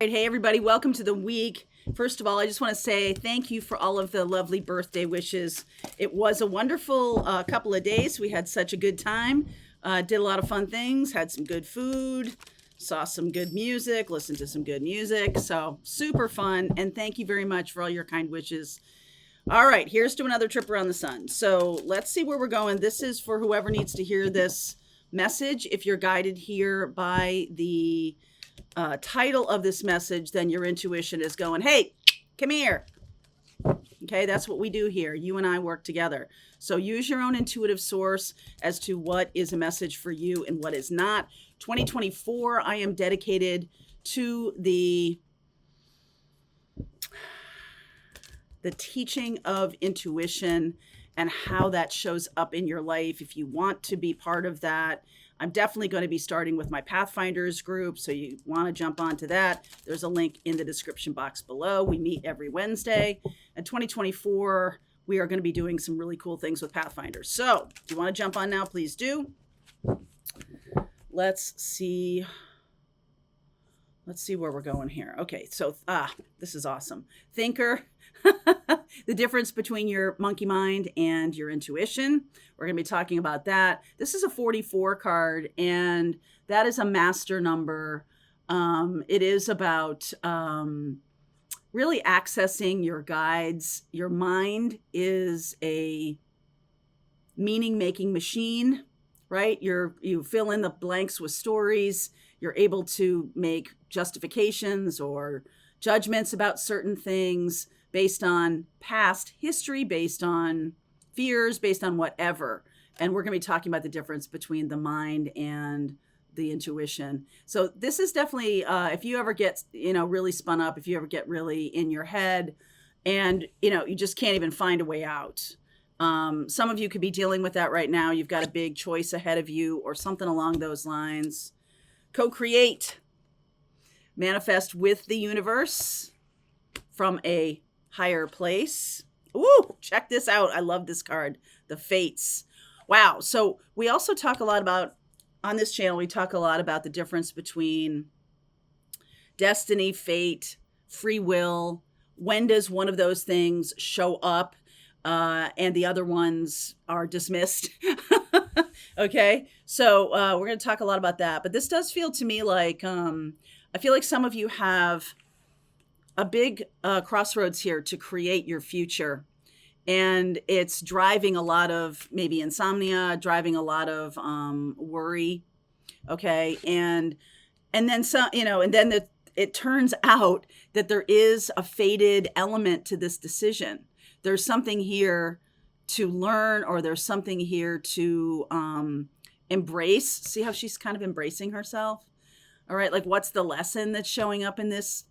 Hey, everybody, welcome to the week. First of all, I just want to say thank you for all of the lovely birthday wishes. It was a wonderful couple of days. We had such a good time, did a lot of fun things, had some good food, saw some good music, listened to some good music. So, super fun. And thank you very much for all your kind wishes. All right, here's to another trip around the sun. So, let's see where we're going. This is for whoever needs to hear this message. If you're guided here by the title of this message, then your intuition is going, hey, come here. Okay, that's what we do here. You and I work together. So use your own intuitive source as to what is a message for you and what is not. 2024, I am dedicated to the teaching of intuition and how that shows up in your life. If you want to be part of that, I'm definitely going to be starting with my Pathfinders group. So you want to jump onto that. There's a link in the description box below. We meet every Wednesday. In 2024, we are going to be doing some really cool things with Pathfinders. So if you want to jump on now, please do. Let's see where we're going here. Okay, so this is awesome. Thinker, the difference between your monkey mind and your intuition. We're going to be talking about that. This is a 44 card, and that is a master number. It is about really accessing your guides. Your mind is a meaning-making machine, right? You fill in the blanks with stories. You're able to make justifications or judgments about certain things based on past history, based on fears, based on whatever. And we're going to be talking about the difference between the mind and the intuition. So this is definitely, if you ever get, really spun up, if you ever get really in your head and, you just can't even find a way out. Some of you could be dealing with that right now. You've got a big choice ahead of you or something along those lines. Co-create, manifest with the universe from a higher place. Ooh, check this out. I love this card, the Fates. Wow. So we also talk a lot about, on this channel, we talk a lot about the difference between destiny, fate, free will. When does one of those things show up and the other ones are dismissed? Okay. So we're going to talk a lot about that. But this does feel to me like, I feel like some of you have a big crossroads here to create your future. And it's driving a lot of maybe insomnia, driving a lot of worry. Okay. And then some, and then it turns out that there is a fated element to this decision. There's something here to learn, or there's something here to embrace. See how she's kind of embracing herself? All right. Like, what's the lesson that's showing up in this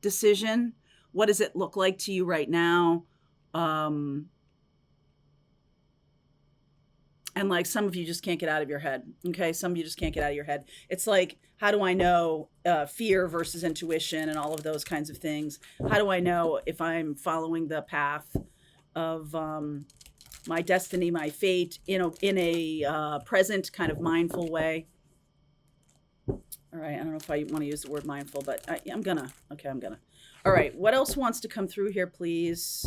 decision? What does it look like to you right now? And like, some of you just can't get out of your head. Okay. Some of you just can't get out of your head. It's like, how do I know fear versus intuition and all of those kinds of things? How do I know if I'm following the path of my destiny, my fate, in a present kind of mindful way? All right. I don't know if I want to use the word mindful, but I'm gonna. All right. What else wants to come through here, please?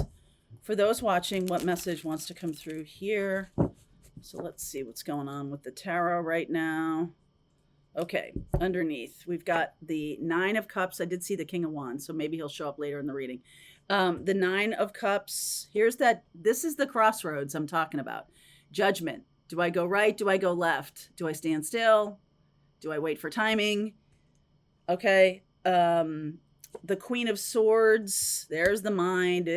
For those watching, what message wants to come through here? So let's see what's going on with the tarot right now. Okay. Underneath, we've got the Nine of Cups. I did see the King of Wands, so maybe he'll show up later in the reading. The Nine of Cups. This is the crossroads I'm talking about. Judgment. Do I go right? Do I go left? Do I stand still? Do I wait for timing? Okay. The Queen of Swords. There's the mind.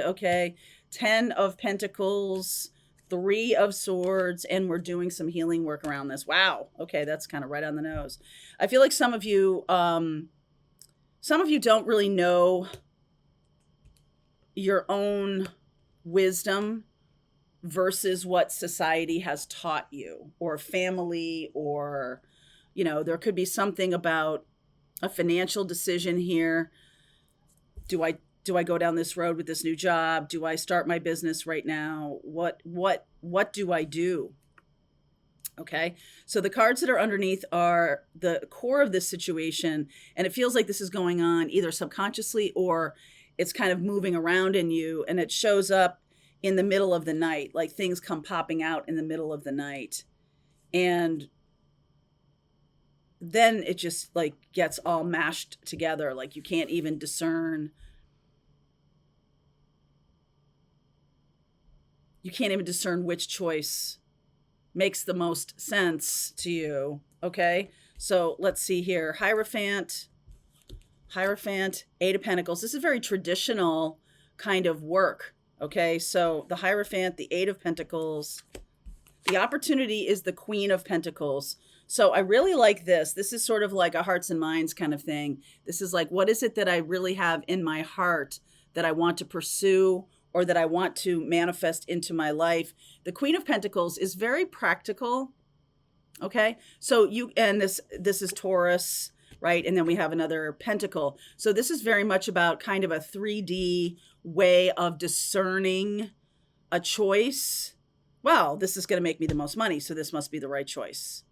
Okay. 10 of Pentacles, 3 of Swords, and we're doing some healing work around this. Wow. Okay. That's kind of right on the nose. I feel like some of you don't really know your own wisdom versus what society has taught you, or family, or, there could be something about a financial decision here. Do I go down this road with this new job? Do I start my business right now? What do I do? Okay. So the cards that are underneath are the core of this situation. And it feels like this is going on either subconsciously or it's kind of moving around in you. And it shows up in the middle of the night, like things come popping out in the middle of the night. And then it just like gets all mashed together. Like you can't even discern. You can't even discern which choice makes the most sense to you. Okay. So let's see here. Hierophant, Eight of Pentacles. This is very traditional kind of work. Okay. So the Hierophant, the Eight of Pentacles, the opportunity is the Queen of Pentacles. So I really like this. This is sort of like a hearts and minds kind of thing. This is like, what is it that I really have in my heart that I want to pursue or that I want to manifest into my life? The Queen of Pentacles is very practical. Okay. So this is Taurus, right? And then we have another pentacle. So this is very much about kind of a 3D way of discerning a choice. Well, this is going to make me the most money, so this must be the right choice.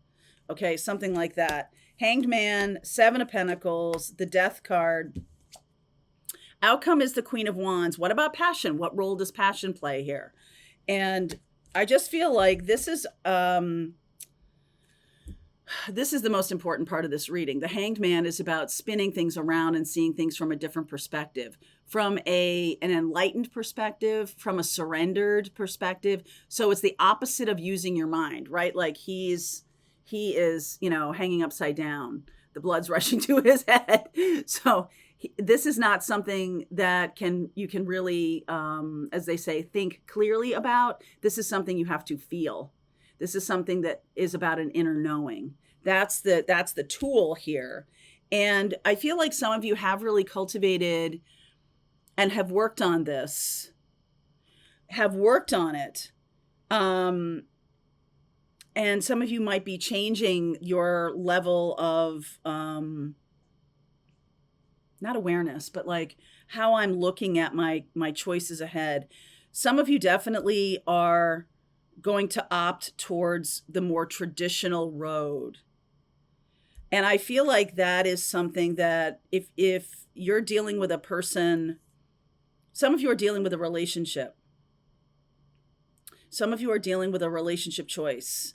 Okay, something like that. Hanged Man, Seven of Pentacles, the Death card. Outcome is the Queen of Wands. What about passion? What role does passion play here? And I just feel like this is the most important part of this reading. The Hanged Man is about spinning things around and seeing things from a different perspective, from an enlightened perspective, from a surrendered perspective. So it's the opposite of using your mind, right? Like he is, hanging upside down. The blood's rushing to his head. So this is not something that you can really, as they say, think clearly about. This is something you have to feel. This is something that is about an inner knowing. That's the tool here. And I feel like some of you have really cultivated and have worked on this, have worked on it. And some of you might be changing your level of, not awareness, but like how I'm looking at my choices ahead. Some of you definitely are going to opt towards the more traditional road. And I feel like that is something that if you're dealing with a person, some of you are dealing with a relationship. Some of you are dealing with a relationship choice.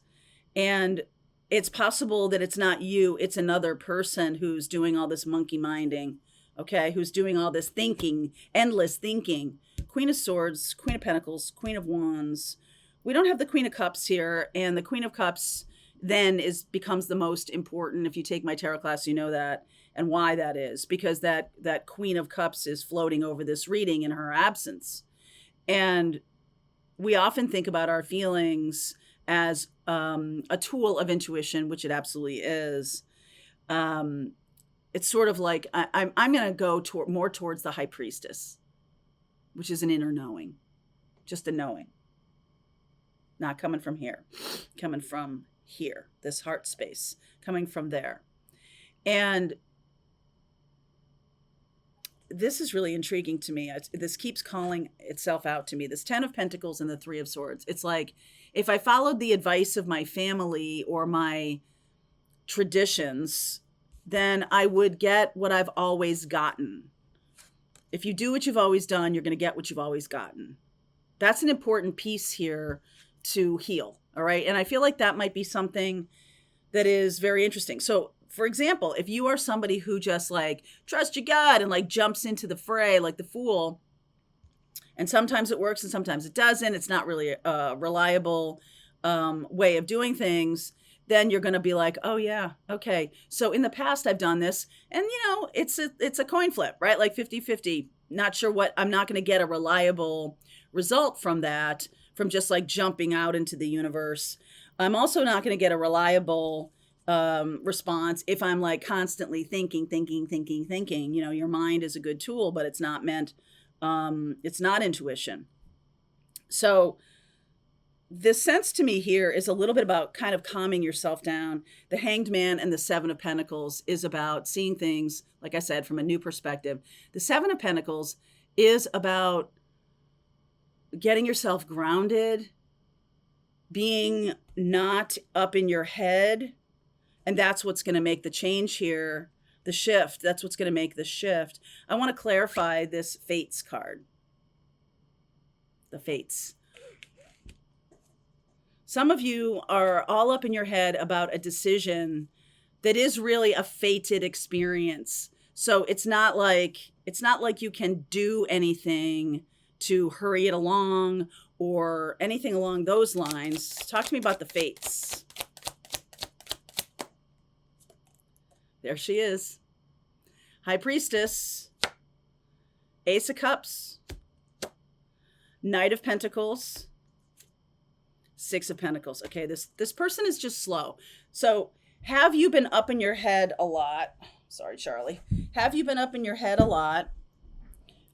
And it's possible that it's not you, it's another person who's doing all this monkey minding, okay? Who's doing all this thinking, endless thinking. Queen of Swords, Queen of Pentacles, Queen of Wands. We don't have the Queen of Cups here, and the Queen of Cups then becomes the most important. If you take my tarot class, you know that, and why that is, because that Queen of Cups is floating over this reading in her absence. And we often think about our feelings as a tool of intuition, which it absolutely is. It's sort of like I'm going to go more towards the High Priestess, which is an inner knowing, just a knowing, not coming from here, coming from here, this heart space, coming from there. And this is really intriguing to me. This keeps calling itself out to me. This 10 of Pentacles and the 3 of Swords. It's like, if I followed the advice of my family or my traditions, then I would get what I've always gotten. If you do what you've always done, you're going to get what you've always gotten. That's an important piece here to heal. All right. And I feel like that might be something that is very interesting. So, for example, if you are somebody who just like trust your gut and like jumps into the fray like the Fool, and sometimes it works and sometimes it doesn't, it's not really a reliable way of doing things, then you're going to be like, oh yeah, okay. So in the past I've done this, and it's a coin flip, right? Like 50-50. Not sure I'm not going to get a reliable result from that, from just like jumping out into the universe. I'm also not going to get a reliable response if I'm like constantly thinking. Your mind is a good tool, but it's not meant, it's not intuition. So the sense to me here is a little bit about kind of calming yourself down. The Hanged Man and the 7 of Pentacles is about seeing things, like I said, from a new perspective. The 7 of Pentacles is about getting yourself grounded, being not up in your head. And that's what's going to make the change here, the shift. That's what's going to make the shift. I want to clarify this Fates card. The Fates. Some of you are all up in your head about a decision that is really a fated experience. So it's not like you can do anything to hurry it along or anything along those lines. Talk to me about the Fates. There she is. High Priestess, Ace of Cups, Knight of Pentacles, Six of Pentacles. Okay, this person is just slow. So have you been up in your head a lot? Sorry, Charlie. Have you been up in your head a lot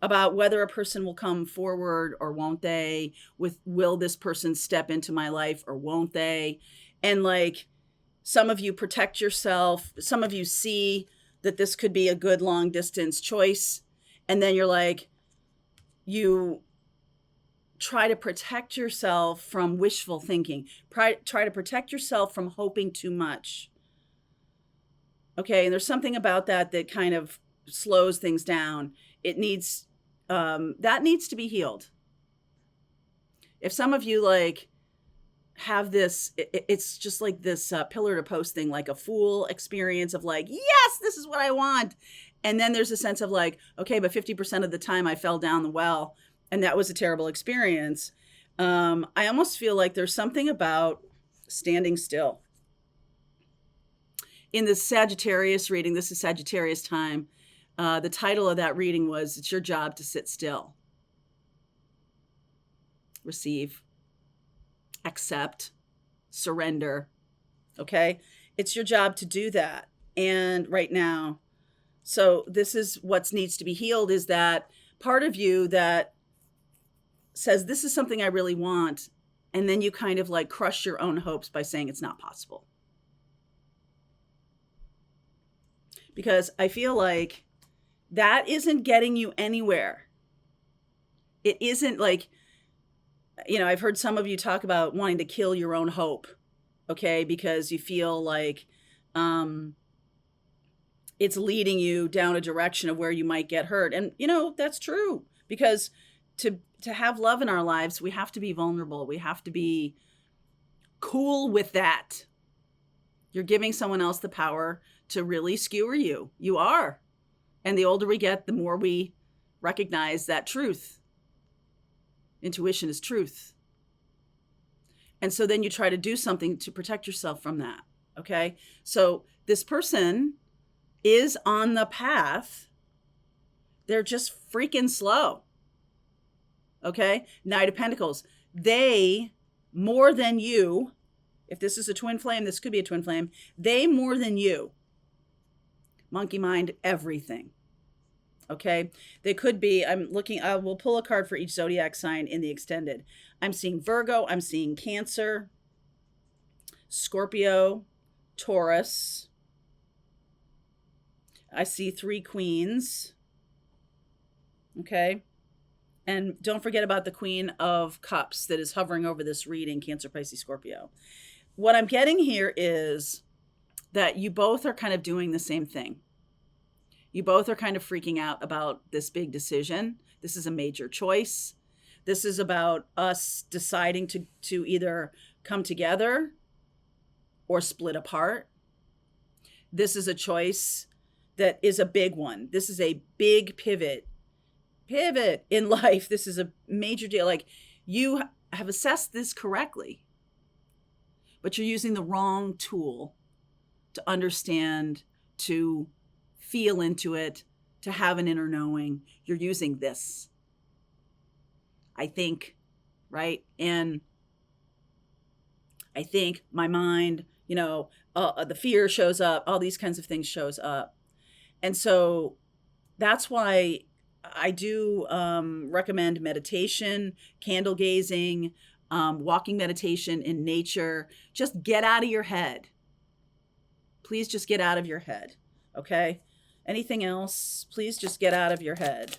about whether a person will come forward or won't they? Will this person step into my life or won't they? And like, some of you protect yourself. Some of you see that this could be a good long distance choice. And then you're like, you try to protect yourself from wishful thinking. Try to protect yourself from hoping too much. Okay, and there's something about that kind of slows things down. It needs, that needs to be healed. If some of you like have this, it's just like this pillar to post thing, like a fool experience of like, yes, this is what I want. And then there's a sense of like, okay, but 50% of the time I fell down the well and that was a terrible experience. I almost feel like there's something about standing still. In the Sagittarius reading, this is Sagittarius time, the title of that reading was, it's your job to sit still. Receive. Accept. Surrender. Okay? It's your job to do that. And right now, so this is what needs to be healed, is that part of you that says, this is something I really want. And then you kind of like crush your own hopes by saying it's not possible. Because I feel like that isn't getting you anywhere. It isn't like, I've heard some of you talk about wanting to kill your own hope, okay? Because you feel like it's leading you down a direction of where you might get hurt. And, that's true. Because to have love in our lives, we have to be vulnerable. We have to be cool with that. You're giving someone else the power to really skewer you. You are. And the older we get, the more we recognize that truth. Intuition is truth. And so then you try to do something to protect yourself from that. Okay? So this person is on the path. They're just freaking slow. Okay? Knight of Pentacles. They, more than you, if this is a twin flame, this could be a twin flame. They, more than you, monkey mind everything. Okay? They could be, I'm looking, we'll pull a card for each zodiac sign in the extended. I'm seeing Virgo, I'm seeing Cancer, Scorpio, Taurus. I see 3 queens. Okay? And don't forget about the Queen of Cups that is hovering over this reading, Cancer, Pisces, Scorpio. What I'm getting here is that you both are kind of doing the same thing. You both are kind of freaking out about this big decision. This is a major choice. This is about us deciding to either come together or split apart. This is a choice that is a big one. This is a big pivot in life. This is a major deal. Like, you have assessed this correctly, but you're using the wrong tool to understand, to feel into it, to have an inner knowing. You're using this, I think, right? And I think my mind, the fear shows up, all these kinds of things shows up. And so that's why I do recommend meditation, candle gazing, walking meditation in nature. Just get out of your head. Please just get out of your head, okay? Anything else? Please just get out of your head.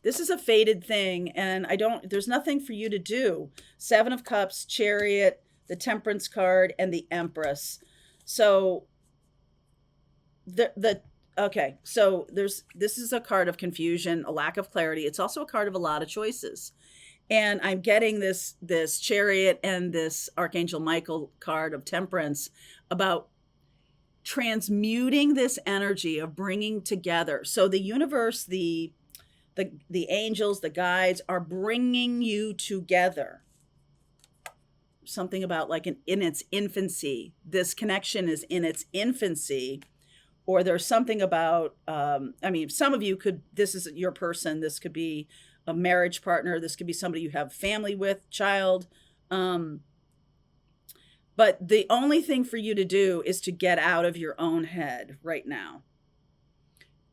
This is a fated thing, and there's nothing for you to do. Seven of Cups, Chariot, the Temperance card, and the Empress. So the okay, so this is a card of confusion, a lack of clarity. It's also a card of a lot of choices. And I'm getting this Chariot and this Archangel Michael card of Temperance about transmuting this energy of bringing together. So the universe, the angels, the guides are bringing you together. Something about like in its infancy. This connection is in its infancy. Or there's something about, I mean, some of you could, this is your person. This could be a marriage partner. This could be somebody you have family with, child. But the only thing for you to do is to get out of your own head right now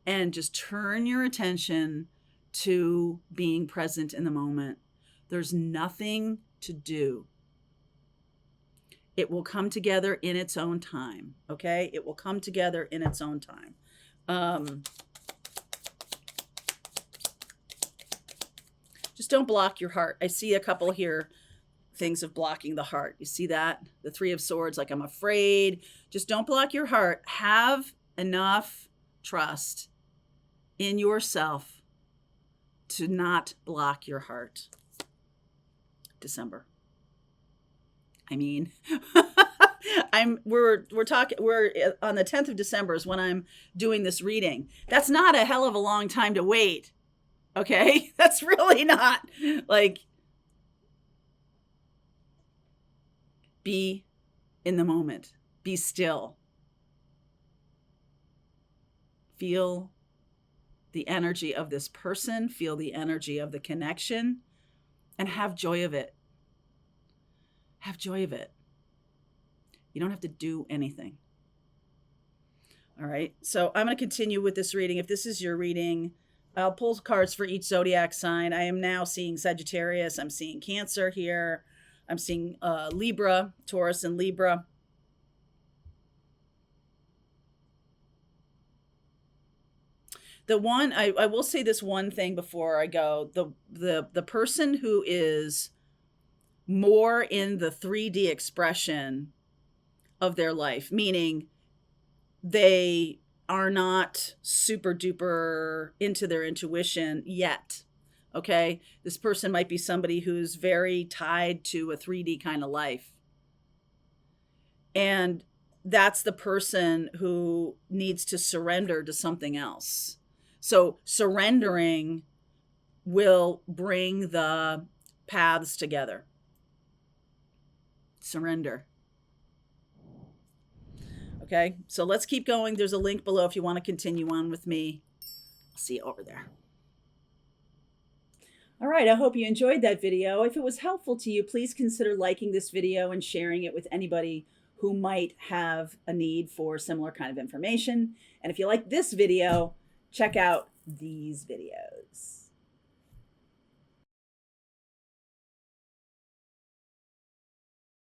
and just turn your attention to being present in the moment. There's nothing to do. It will come together in its own time, okay? It will come together in its own time. Just don't block your heart. I see a couple here, things of blocking the heart. You see that? The Three of Swords, like I'm afraid. Just don't block your heart. Have enough trust in yourself to not block your heart. December. I mean, we're on the 10th of December is when I'm doing this reading. That's not a hell of a long time to wait. Okay? That's really not. Like, be in the moment. Be still. Feel the energy of this person, feel the energy of the connection, and have joy of it. Have joy of it. You don't have to do anything. All right. So I'm going to continue with this reading. If this is your reading, I'll pull cards for each zodiac sign. I am now seeing Sagittarius. I'm seeing Cancer here. I'm seeing Libra, Taurus, and Libra. The one, I will say this one thing before I go. The person who is more in the 3D expression of their life, meaning they are not super duper into their intuition yet. Okay. This person might be somebody who's very tied to a 3D kind of life. And that's the person who needs to surrender to something else. So surrendering will bring the paths together. Surrender. Okay, so let's keep going. There's a link below if you want to continue on with me. I'll see you over there. All right, I hope you enjoyed that video. If it was helpful to you, please consider liking this video and sharing it with anybody who might have a need for similar kind of information. And if you like this video, check out these videos.